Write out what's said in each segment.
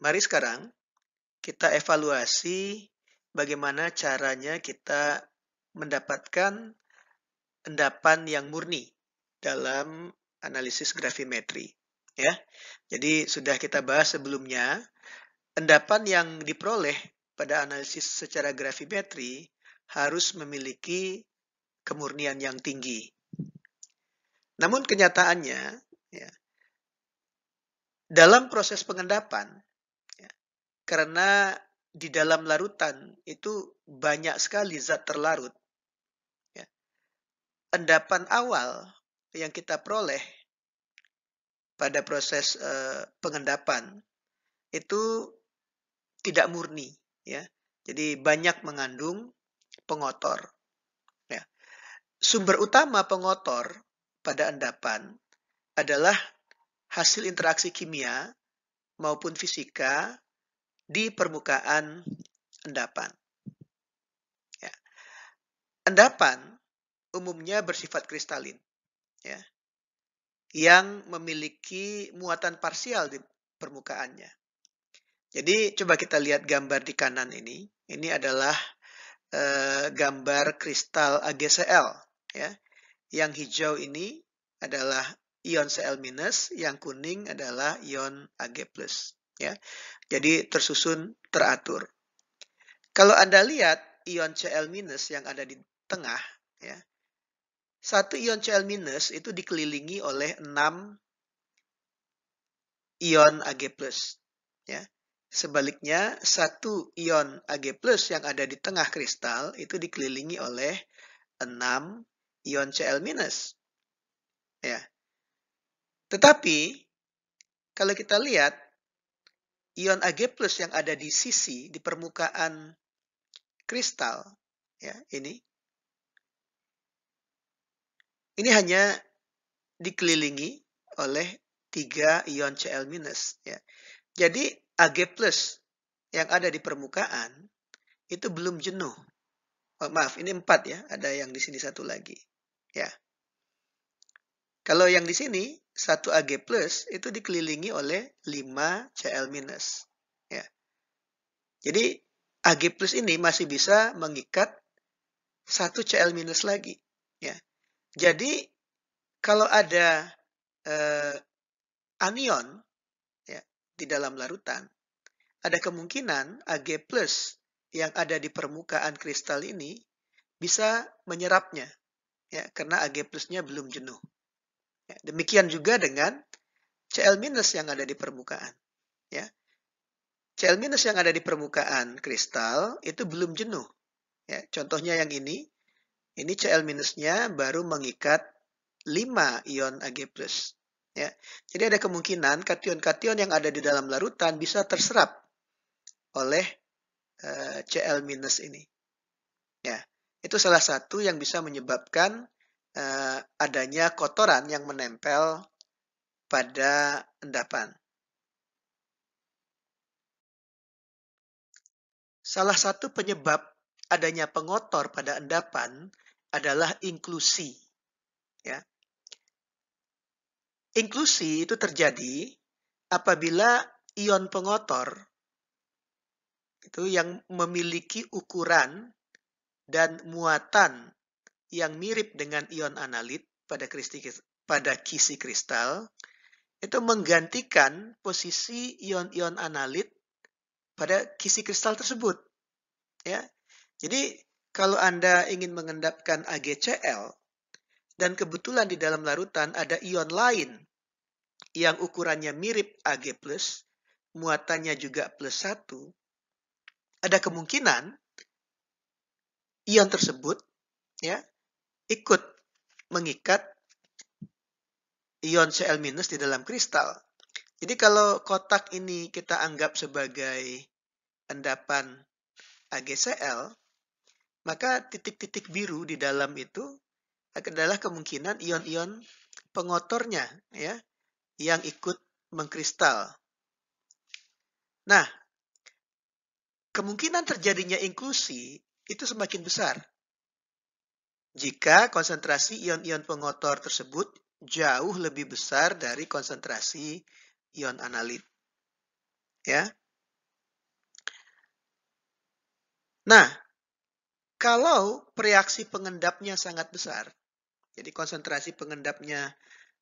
Mari sekarang kita evaluasi bagaimana caranya kita mendapatkan endapan yang murni dalam analisis gravimetri. Ya, jadi sudah kita bahas sebelumnya, endapan yang diperoleh pada analisis secara gravimetri harus memiliki kemurnian yang tinggi. Namun kenyataannya, ya, dalam proses pengendapan, ya, karena di dalam larutan itu banyak sekali zat terlarut, ya, endapan awal yang kita peroleh pada proses pengendapan itu tidak murni, ya. Jadi banyak mengandung pengotor. Ya. Sumber utama pengotor pada endapan adalah hasil interaksi kimia maupun fisika di permukaan endapan. Ya. Endapan umumnya bersifat kristalin, ya, yang memiliki muatan parsial di permukaannya. Jadi coba kita lihat gambar di kanan ini. Ini adalah gambar kristal AgCl, ya. Yang hijau ini adalah ion Cl-, yang kuning adalah ion Ag+, ya. Jadi tersusun teratur. Kalau Anda lihat ion Cl- yang ada di tengah, ya. Satu ion Cl- itu dikelilingi oleh 6 ion Ag+, ya. Sebaliknya, satu ion Ag+ yang ada di tengah kristal itu dikelilingi oleh 6 ion Cl-. Ya. Tetapi, kalau kita lihat, ion Ag+ yang ada di sisi, di permukaan kristal, ya, ini hanya dikelilingi oleh 3 ion Cl-, ya. Jadi, Ag+ yang ada di permukaan itu belum jenuh. Oh, maaf, ini 4 ya, ada yang di sini satu lagi. Ya. Kalau yang di sini, 1 Ag+ itu dikelilingi oleh 5 Cl-. Ya. Jadi, Ag+ ini masih bisa mengikat 1 Cl- lagi. Ya. Jadi, kalau ada anion, ya, di dalam larutan, ada kemungkinan Ag+ yang ada di permukaan kristal ini bisa menyerapnya, ya, karena Ag+-nya belum jenuh. Ya, demikian juga dengan Cl- yang ada di permukaan. Ya. Cl- yang ada di permukaan kristal itu belum jenuh. Ya, contohnya yang ini Cl-nya baru mengikat 5 ion Ag+. Ya. Jadi ada kemungkinan kation-kation yang ada di dalam larutan bisa terserap oleh Cl- ini. Ya. Itu salah satu yang bisa menyebabkan adanya kotoran yang menempel pada endapan. Salah satu penyebab adanya pengotor pada endapan adalah inklusi. Ya. Inklusi itu terjadi apabila ion pengotor itu yang memiliki ukuran dan muatan yang mirip dengan ion analit pada kisi kristal itu menggantikan posisi ion-ion analit pada kisi kristal tersebut. Ya. Jadi kalau Anda ingin mengendapkan AgCl dan kebetulan di dalam larutan ada ion lain yang ukurannya mirip Ag+, muatannya juga +1, ada kemungkinan ion tersebut, ya, ikut mengikat ion Cl- di dalam kristal. Jadi kalau kotak ini kita anggap sebagai endapan AgCl, maka titik-titik biru di dalam itu adalah kemungkinan ion-ion pengotornya, ya, yang ikut mengkristal. Nah, kemungkinan terjadinya inklusi itu semakin besar jika konsentrasi ion-ion pengotor tersebut jauh lebih besar dari konsentrasi ion analit. Ya. Nah, kalau reaksi pengendapnya sangat besar, jadi konsentrasi pengendapnya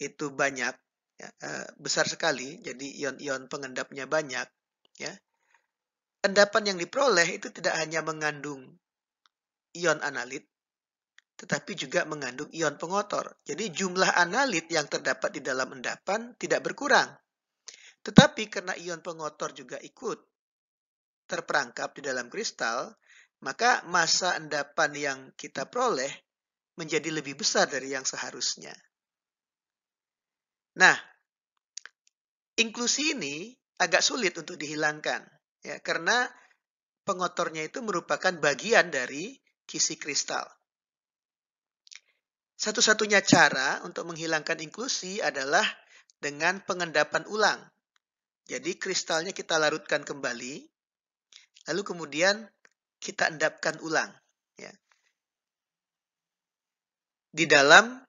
itu banyak, ya, besar sekali, jadi ion-ion pengendapnya banyak, ya. Endapan yang diperoleh itu tidak hanya mengandung ion analit, tetapi juga mengandung ion pengotor. Jadi jumlah analit yang terdapat di dalam endapan tidak berkurang. Tetapi karena ion pengotor juga ikut terperangkap di dalam kristal, maka massa endapan yang kita peroleh menjadi lebih besar dari yang seharusnya. Nah, inklusi ini agak sulit untuk dihilangkan, ya, karena pengotornya itu merupakan bagian dari kisi kristal. Satu-satunya cara untuk menghilangkan inklusi adalah dengan pengendapan ulang. Jadi kristalnya kita larutkan kembali, lalu kemudian kita endapkan ulang, ya, di dalam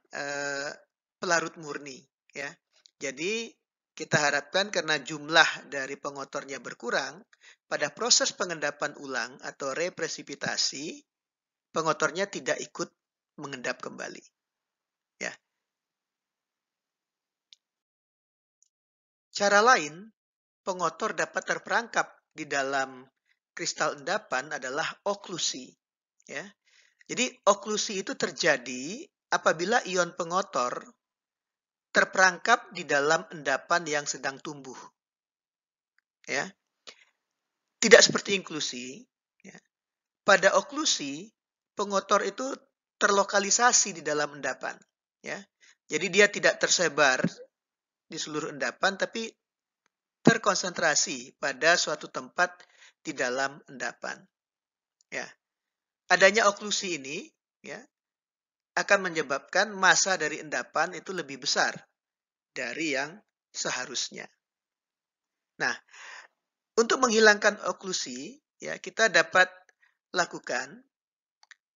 pelarut murni, ya. Jadi kita harapkan karena jumlah dari pengotornya berkurang, pada proses pengendapan ulang atau represipitasi, pengotornya tidak ikut mengendap kembali, ya. Cara lain, pengotor dapat terperangkap di dalam kristal endapan adalah oklusi, ya. Jadi oklusi itu terjadi apabila ion pengotor terperangkap di dalam endapan yang sedang tumbuh, ya. Tidak seperti inklusi, ya. Pada oklusi, pengotor itu terlokalisasi di dalam endapan, ya. Jadi dia tidak tersebar di seluruh endapan, tapi terkonsentrasi pada suatu tempat di dalam endapan, ya. Adanya oklusi ini, ya, akan menyebabkan massa dari endapan itu lebih besar dari yang seharusnya. Nah, untuk menghilangkan oklusi, ya, kita dapat lakukan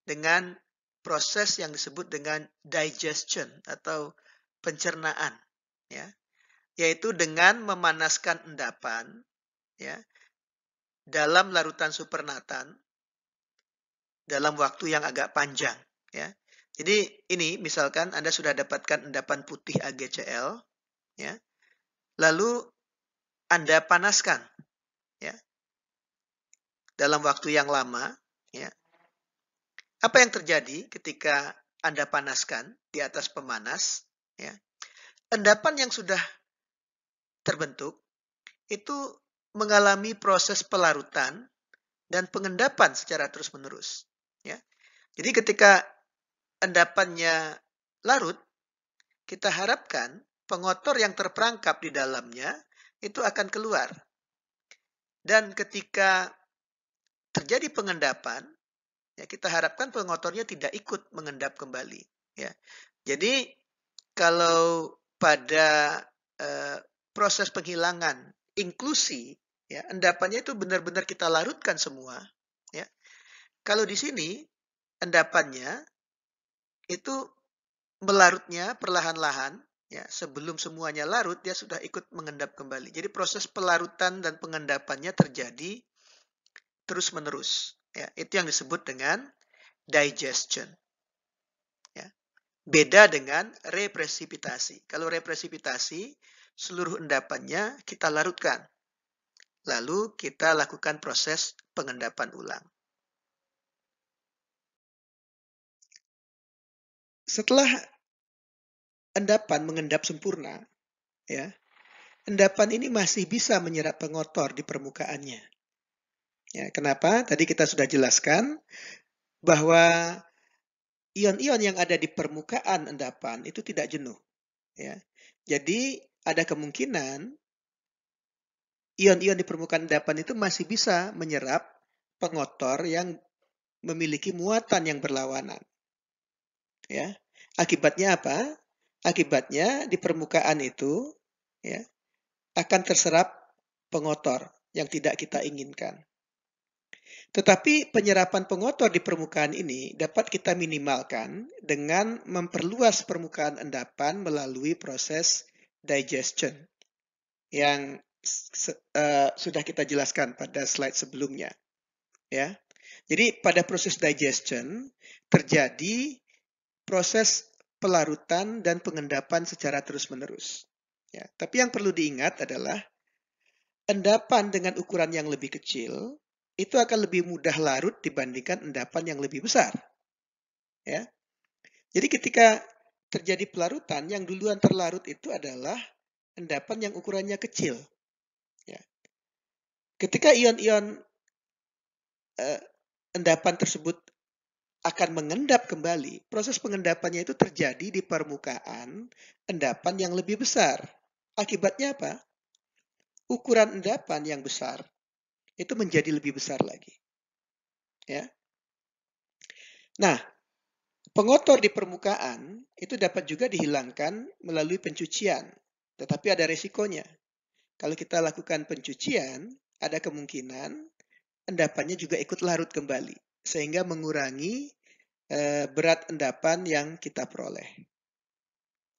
dengan proses yang disebut dengan digestion atau pencernaan, ya, yaitu dengan memanaskan endapan, ya, dalam larutan supernatan dalam waktu yang agak panjang, ya. Jadi ini misalkan Anda sudah dapatkan endapan putih AgCl, ya, lalu Anda panaskan, ya, dalam waktu yang lama, ya. Apa yang terjadi ketika Anda panaskan di atas pemanas, ya? Endapan yang sudah terbentuk itu mengalami proses pelarutan dan pengendapan secara terus-menerus, ya. Jadi ketika endapannya larut, kita harapkan pengotor yang terperangkap di dalamnya itu akan keluar. Dan ketika terjadi pengendapan, ya, kita harapkan pengotornya tidak ikut mengendap kembali, ya. Jadi kalau pada proses penghilangan inklusi, ya, endapannya itu benar-benar kita larutkan semua, ya. Kalau di sini endapannya itu melarutnya perlahan-lahan, ya, sebelum semuanya larut dia sudah ikut mengendap kembali. Jadi proses pelarutan dan pengendapannya terjadi terus-menerus, ya. Itu yang disebut dengan digestion, ya. Beda dengan represipitasi. Kalau represipitasi, seluruh endapannya kita larutkan. Lalu kita lakukan proses pengendapan ulang. Setelah endapan mengendap sempurna, ya, endapan ini masih bisa menyerap pengotor di permukaannya. Ya, kenapa? Tadi kita sudah jelaskan bahwa ion-ion yang ada di permukaan endapan itu tidak jenuh, ya. Jadi ada kemungkinan ion-ion di permukaan endapan itu masih bisa menyerap pengotor yang memiliki muatan yang berlawanan, ya. Akibatnya apa? Akibatnya di permukaan itu, ya, akan terserap pengotor yang tidak kita inginkan. Tetapi penyerapan pengotor di permukaan ini dapat kita minimalkan dengan memperluas permukaan endapan melalui proses digestion yang sudah kita jelaskan pada slide sebelumnya, ya. Jadi pada proses digestion terjadi proses pelarutan dan pengendapan secara terus-menerus. Ya, tapi yang perlu diingat adalah endapan dengan ukuran yang lebih kecil itu akan lebih mudah larut dibandingkan endapan yang lebih besar. Ya, jadi ketika terjadi pelarutan, yang duluan terlarut itu adalah endapan yang ukurannya kecil. Ya. Ketika ion-ion eh, endapan tersebut akan mengendap kembali, proses pengendapannya itu terjadi di permukaan endapan yang lebih besar. Akibatnya apa? Ukuran endapan yang besar itu menjadi lebih besar lagi. Ya. Nah, pengotor di permukaan itu dapat juga dihilangkan melalui pencucian, tetapi ada resikonya. Kalau kita lakukan pencucian, ada kemungkinan endapannya juga ikut larut kembali, sehingga mengurangi berat endapan yang kita peroleh.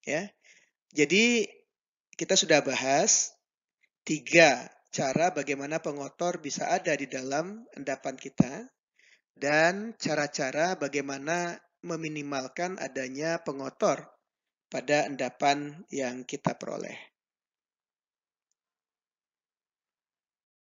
Ya, jadi kita sudah bahas 3 cara bagaimana pengotor bisa ada di dalam endapan kita dan cara-cara bagaimana meminimalkan adanya pengotor pada endapan yang kita peroleh.